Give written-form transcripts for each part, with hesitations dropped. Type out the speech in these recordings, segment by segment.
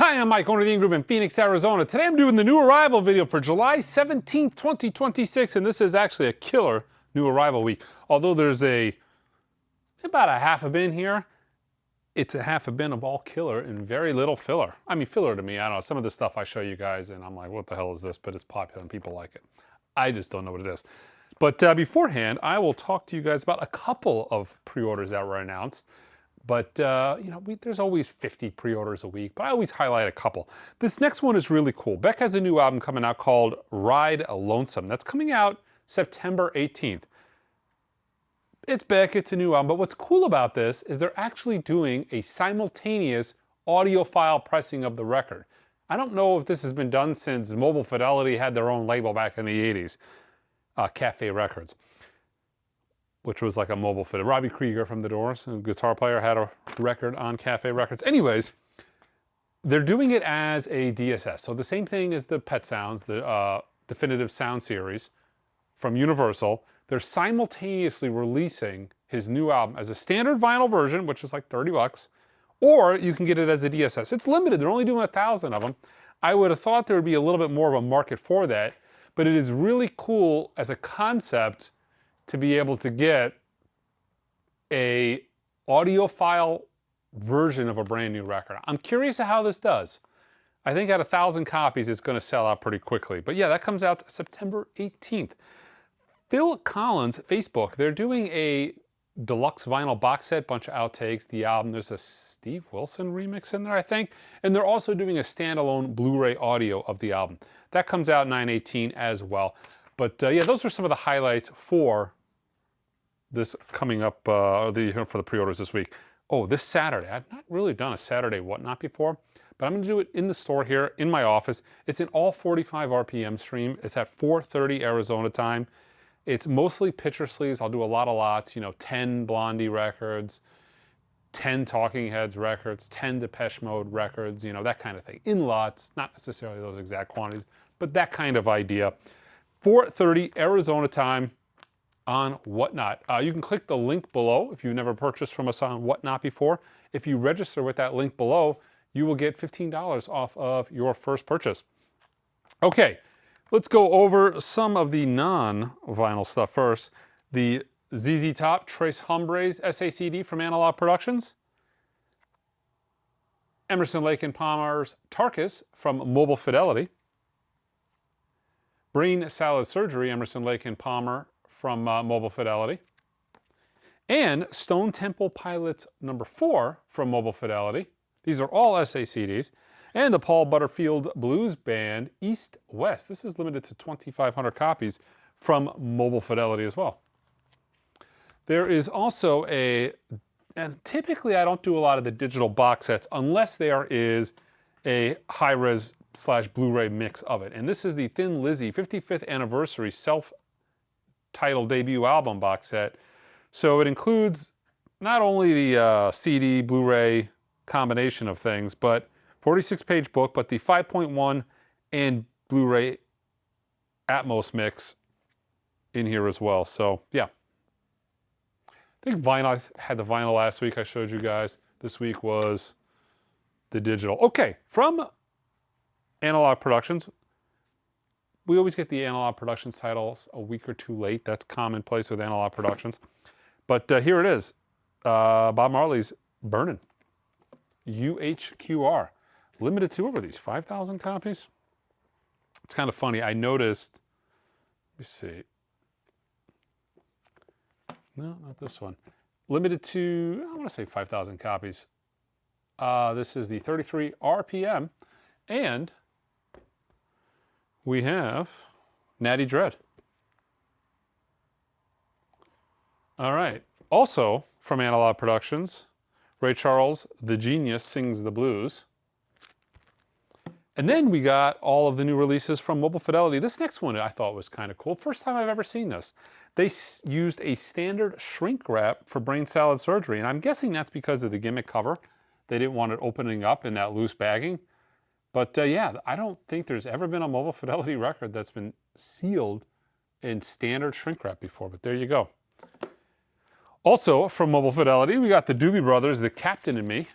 Hi, I'm Mike, owner of the In Group in Phoenix, Arizona. Today I'm doing the new arrival video for July 17th, 2026, and this is actually a killer new arrival week. Although there's about a half a bin here, it's a half a bin of all killer and very little filler. I mean, filler to me, I don't know, some of the stuff I show you guys and I'm like, what the hell is this? But it's popular and people like it. I just don't know what it is. But beforehand, I will talk to you guys about a couple of pre-orders that were announced. But, there's always 50 pre-orders a week, but I always highlight a couple. This next one is really cool. Beck has a new album coming out called Ride Lonesome. That's coming out September 18th. It's Beck, it's a new album, but what's cool about this is they're actually doing a simultaneous audiophile pressing of the record. I don't know if this has been done since Mobile Fidelity had their own label back in the 80s, Cafe Records, which was like a mobile fit. Robbie Krieger from The Doors, a guitar player, had a record on Cafe Records. Anyways, they're doing it as a DSS. So the same thing as the Pet Sounds, the Definitive Sound series from Universal. They're simultaneously releasing his new album as a standard vinyl version, which is like 30 bucks, or you can get it as a DSS. It's limited. They're only doing 1,000 of them. I would have thought there would be a little bit more of a market for that, but it is really cool as a concept to be able to get a audiophile version of a brand new record. I'm curious how this does. I think at 1,000 copies, it's going to sell out pretty quickly. But yeah, that comes out September 18th. Phil Collins, Facebook, they're doing a deluxe vinyl box set, bunch of outtakes, the album. There's a Steve Wilson remix in there, I think. And they're also doing a standalone Blu-ray audio of the album. That comes out 9/18 as well. But yeah, those are some of the highlights for this coming up for the pre-orders this week. Oh, this Saturday. I've not really done a Saturday Whatnot before, but I'm going to do it in the store here in my office. It's an all 45 RPM stream. It's at 4:30 Arizona time. It's mostly picture sleeves. I'll do a lot of lots, 10 Blondie records, 10 Talking Heads records, 10 Depeche Mode records, that kind of thing. In lots, not necessarily those exact quantities, but that kind of idea. 4:30 Arizona time on Whatnot. You can click the link below if you've never purchased from us on Whatnot before. If you register with that link below, you will get $15 off of your first purchase. Okay, let's go over some of the non-vinyl stuff first. The ZZ Top Tres Hombres SACD from Analog Productions. Emerson, Lake and Palmer's Tarkus from Mobile Fidelity. Brain Salad Surgery, Emerson, Lake and Palmer from Mobile Fidelity. And Stone Temple Pilots number 4 from Mobile Fidelity. These are all SACDs. And the Paul Butterfield Blues Band East West. This is limited to 2,500 copies from Mobile Fidelity as well. There is also and typically I don't do a lot of the digital box sets unless there is a high-res / Blu-ray mix of it. And this is the Thin Lizzy 55th Anniversary self-titled debut album box set. So it includes not only the CD, Blu-ray combination of things, but 46-page book, but the 5.1 and Blu-ray Atmos mix in here as well. So yeah. I think vinyl, I had the vinyl last week I showed you guys. This week was the digital. Okay, from Analog Productions. We always get the Analog Productions titles a week or two late. That's commonplace with Analog Productions. But here it is. Bob Marley's Burnin'. UHQR. Limited to, what were these, 5,000 copies? It's kind of funny. I noticed, let me see. No, not this one. Limited to, I want to say 5,000 copies. This is the 33 RPM. And we have Natty Dread. All right. Also from Analog Productions, Ray Charles, The Genius Sings the Blues. And then we got all of the new releases from Mobile Fidelity. This next one I thought was kind of cool. First time I've ever seen this. They used a standard shrink wrap for Brain Salad Surgery. And I'm guessing that's because of the gimmick cover. They didn't want it opening up in that loose bagging. But yeah, I don't think there's ever been a Mobile Fidelity record that's been sealed in standard shrink wrap before. But there you go. Also from Mobile Fidelity, we got the Doobie Brothers, The Captain and Me.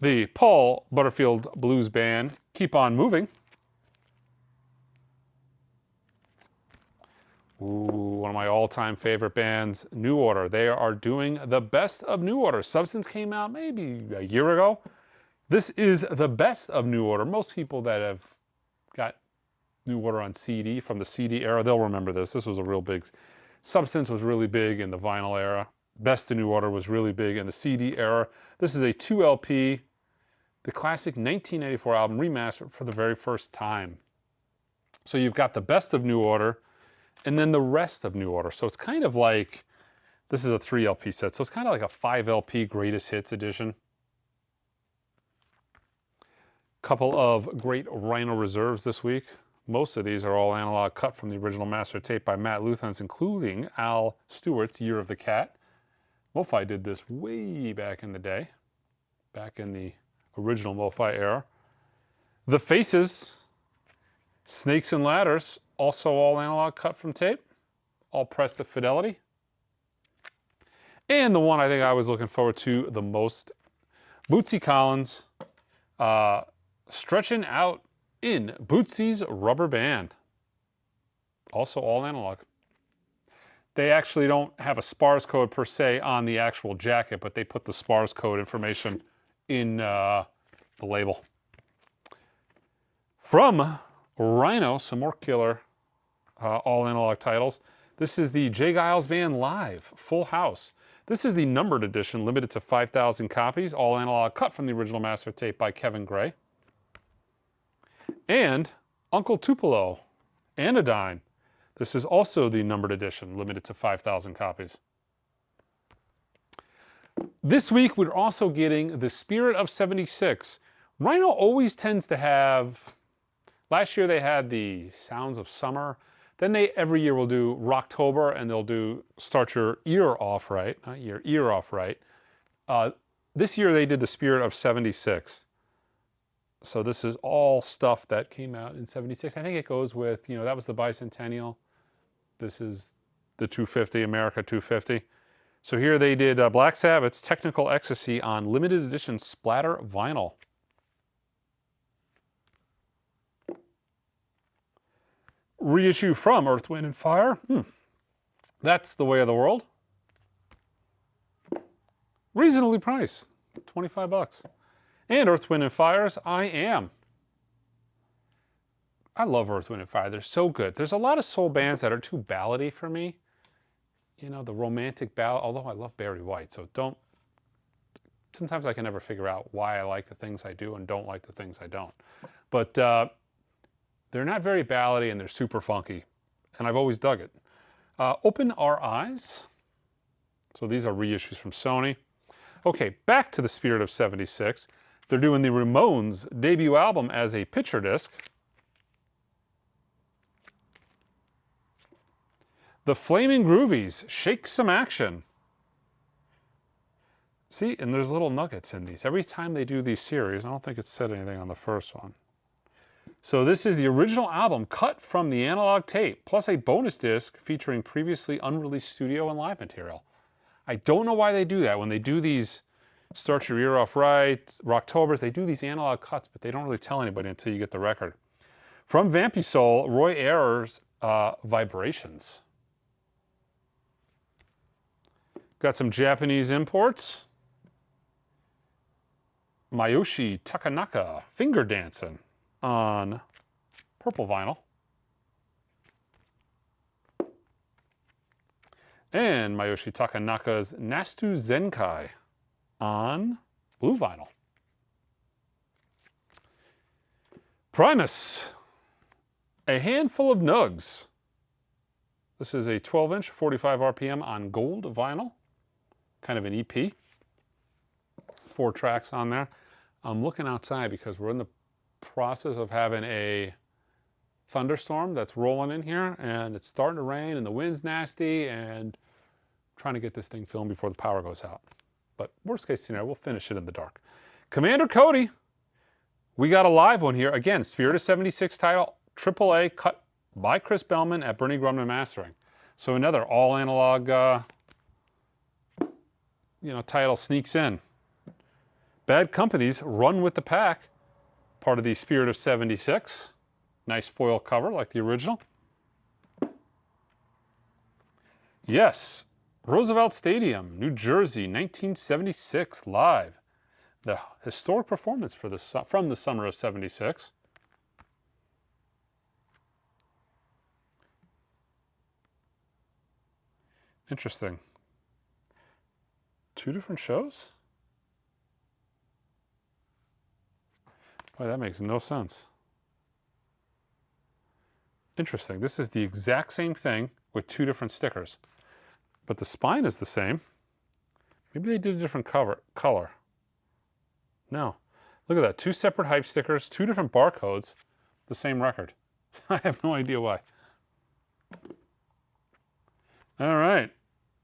the Paul Butterfield Blues Band, Keep On Moving. Ooh, one of my all-time favorite bands, New Order. They are doing the best of New Order. Substance came out maybe a year ago. This is the best of New Order. Most people that have got New Order on CD from the CD era, they'll remember this. This was a real big, Substance was really big in the vinyl era. Best of New Order was really big in the CD era. This is a 2 LP, the classic 1994 album remastered for the very first time. So you've got the best of New Order, and then the rest of New Order. So it's kind of like, this is a 3 LP set, so it's kind of like a 5 LP greatest hits edition. Couple of great Rhino reserves this week. Most of these are all analog cut from the original master tape by Matt Luthans, including Al Stewart's Year of the Cat. MoFi did this way back in the day, back in the original MoFi era. The Faces, Snakes and Ladders, also all analog cut from tape, all pressed to fidelity. And the one I think I was looking forward to the most, Bootsy Collins, Stretching Out in Bootsy's Rubber Band. Also all analog. They actually don't have a SPARS code per se on the actual jacket, but they put the SPARS code information in the label. From Rhino, some more killer all analog titles. This is the J. Geils Band Live, Full House. This is the numbered edition, limited to 5,000 copies, all analog cut from the original master tape by Kevin Gray. And Uncle Tupelo, Anodyne. This is also the numbered edition, limited to 5,000 copies. This week, we're also getting The Spirit of 76. Rhino always tends to have, last year they had the Sounds of Summer. Then they every year will do Rocktober, and they'll do Start Your Ear Off Right, not Your Ear Off Right. This year they did The Spirit of 76. So this is all stuff that came out in 76. I think it goes with, you know, that was the bicentennial. This is the 250, America 250. So here they did Black Sabbath's Technical Ecstasy on limited edition splatter vinyl. Reissue from Earth, Wind, and Fire. That's The Way of the World. Reasonably priced, 25 bucks. And Earth, Wind, and Fire's I Am. I love Earth, Wind, and Fire. They're so good. There's a lot of soul bands that are too ballady for me. You know, the romantic ballad, although I love Barry White, so sometimes I can never figure out why I like the things I do and don't like the things I don't. But they're not very ballady and they're super funky, and I've always dug it. Open Our Eyes. So these are reissues from Sony. Okay, back to The Spirit of 76. They're doing the Ramones debut album as a picture disc. The Flaming Groovies, Shake Some Action. See, and there's little nuggets in these. Every time they do these series, I don't think it said anything on the first one. So this is the original album cut from the analog tape, plus a bonus disc featuring previously unreleased studio and live material. I don't know why they do that. When they do these Start Your Ear Off Right, Rocktobers, they do these analog cuts, but they don't really tell anybody until you get the record. From Vampy Soul, Roy Ayers' Vibrations. Got some Japanese imports. Mayoshi Takanaka, Finger Dancing on purple vinyl. And Mayoshi Takanaka's Nastu Zenkai on blue vinyl. Primus, A Handful of Nugs. This is a 12-inch, 45 RPM on gold vinyl, kind of an EP. 4 tracks on there. I'm looking outside because we're in the process of having a thunderstorm that's rolling in here, and it's starting to rain and the wind's nasty, and I'm trying to get this thing filmed before the power goes out. But worst case scenario, we'll finish it in the dark. Commander Cody, we got a live one here. Again, Spirit of 76 title, AAA, cut by Chris Bellman at Bernie Grumman Mastering. So another all analog title sneaks in. Bad Company's Run with the Pack, part of the Spirit of 76. Nice foil cover like the original. Yes, Roosevelt Stadium, New Jersey, 1976, live. The historic performance for from the summer of 76. Interesting. 2 different shows? Boy, that makes no sense. Interesting. This is the exact same thing with 2 different stickers. But the spine is the same. Maybe they did a different color. No. Look at that. 2 separate hype stickers, 2 different barcodes, the same record. I have no idea why. All right.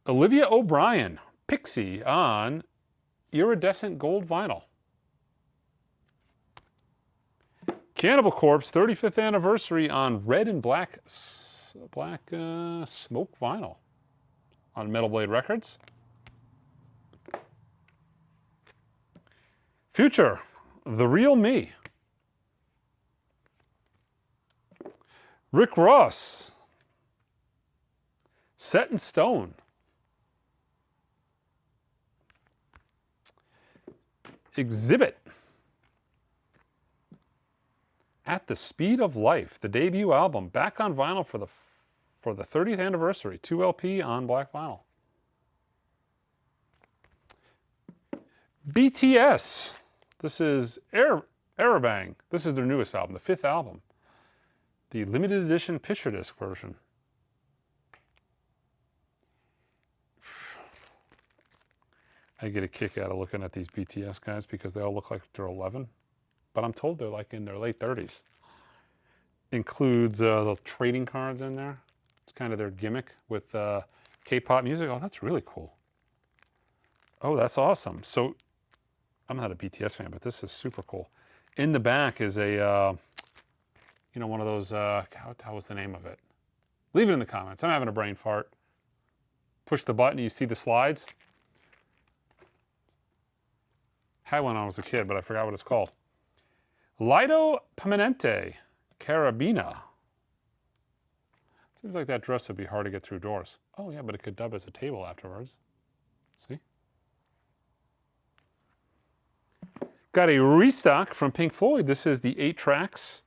Olivia O'Brien, Pixie on iridescent gold vinyl. Cannibal Corpse 35th anniversary on red and black smoke vinyl on Metal Blade Records. Future, The Real Me. Rick Ross, Set in Stone. Exhibit, At the Speed of Life, the debut album, back on vinyl for the 30th anniversary, 2 LP on black vinyl. BTS, this is Aerobang. This is their newest album, the 5th album, the limited edition picture disc version. I get a kick out of looking at these BTS guys because they all look like they're 11. But I'm told they're like in their late 30s. Includes the trading cards in there. It's kind of their gimmick with K-pop music. Oh, that's really cool. Oh, that's awesome. So, I'm not a BTS fan, but this is super cool. In the back is a, one of those, how was the name of it? Leave it in the comments. I'm having a brain fart. Push the button, you see the slides. Had one when I was a kid, but I forgot what it's called. Lido Permanente, Carabina. Seems like that dress would be hard to get through doors. Oh yeah, but it could dub as a table afterwards. See? Got a restock from Pink Floyd. This is the 8 tracks,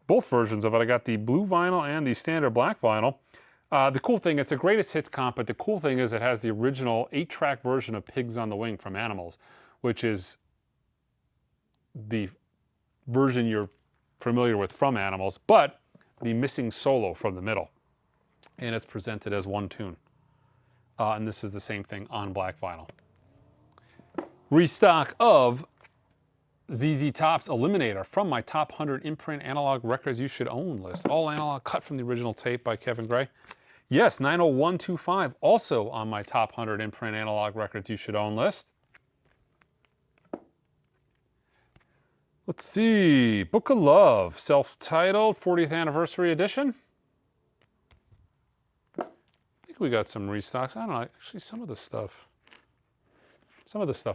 both versions of it. I got the blue vinyl and the standard black vinyl. The cool thing, it's a greatest hits comp, but the cool thing is it has the original 8-track version of Pigs on the Wing from Animals, which is the version you're familiar with from Animals, but the missing solo from the middle. And it's presented as one tune. And this is the same thing on black vinyl. Restock of ZZ Top's Eliminator from my top 100 imprint analog records you should own list. All analog, cut from the original tape by Kevin Gray. Yes, 90125, also on my top 100 imprint analog records you should own list. Let's see, Book of Love, self-titled 40th anniversary edition. I think we got some restocks. I don't know, actually some of the stuff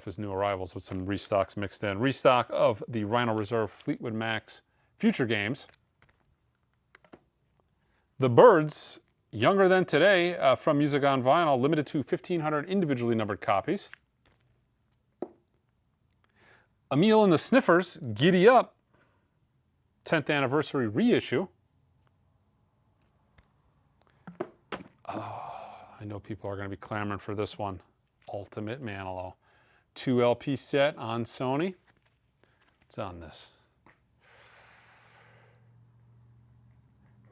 is new arrivals with some restocks mixed in. Restock of the Rhino Reserve Fleetwood Mac's Future Games. The Byrds, Younger Than Today, from Music on Vinyl, limited to 1,500 individually numbered copies. Emil and the Sniffers, Giddy Up, 10th anniversary reissue. Oh, I know people are going to be clamoring for this one. Ultimate Manilow. 2 LP set on Sony. What's on this?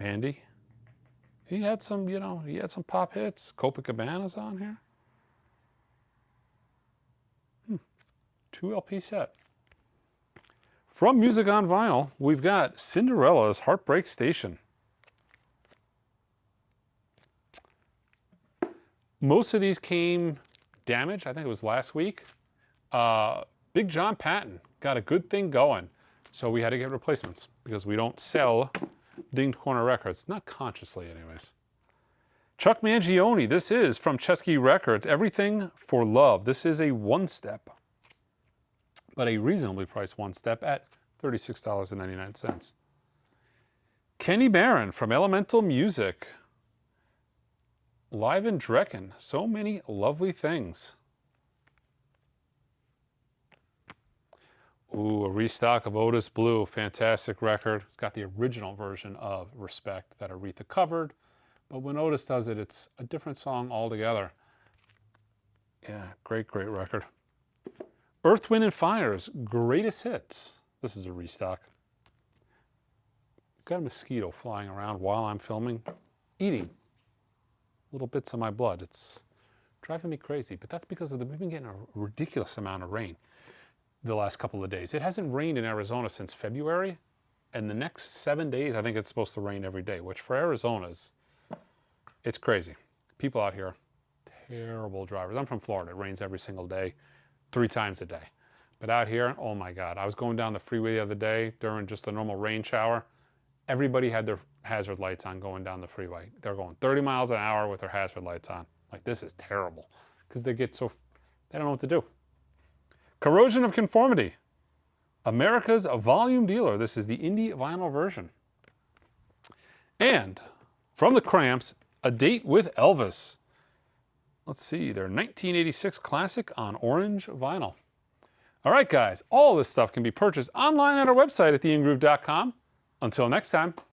Mandy. He had some, he had some pop hits. Copacabana's on here. 2 LP set. From Music on Vinyl, we've got Cinderella's Heartbreak Station. Most of these came damaged. I think it was last week. Big John Patton got a good thing going, so we had to get replacements because we don't sell Dinged Corner Records. Not consciously, anyways. Chuck Mangione. This is from Chesky Records. Everything for Love. This is a one-step. but a reasonably priced one step at $36.99. Kenny Barron from Elemental Music. Live in Drecken. So many lovely things. Ooh, a restock of Otis Blue. Fantastic record. It's got the original version of Respect that Aretha covered. But when Otis does it, it's a different song altogether. Yeah, great, great record. Earth, Wind & Fire's Greatest Hits. This is a restock. Got a mosquito flying around while I'm filming, eating little bits of my blood. It's driving me crazy, but that's because we've been getting a ridiculous amount of rain the last couple of days. It hasn't rained in Arizona since February, and the next 7 days, I think it's supposed to rain every day, which for Arizona's, it's crazy. People out here, terrible drivers. I'm from Florida. It rains every single day, 3 times a day. But out here, oh my God. I was going down the freeway the other day during just a normal rain shower. Everybody had their hazard lights on going down the freeway. They're going 30 miles an hour with their hazard lights on. Like, this is terrible because they don't know what to do. Corrosion of Conformity. America's volume dealer. This is the indie vinyl version. And from the Cramps, A Date with Elvis. Let's see, their 1986 classic on orange vinyl. All right, guys, all this stuff can be purchased online at our website at theingroove.com. Until next time.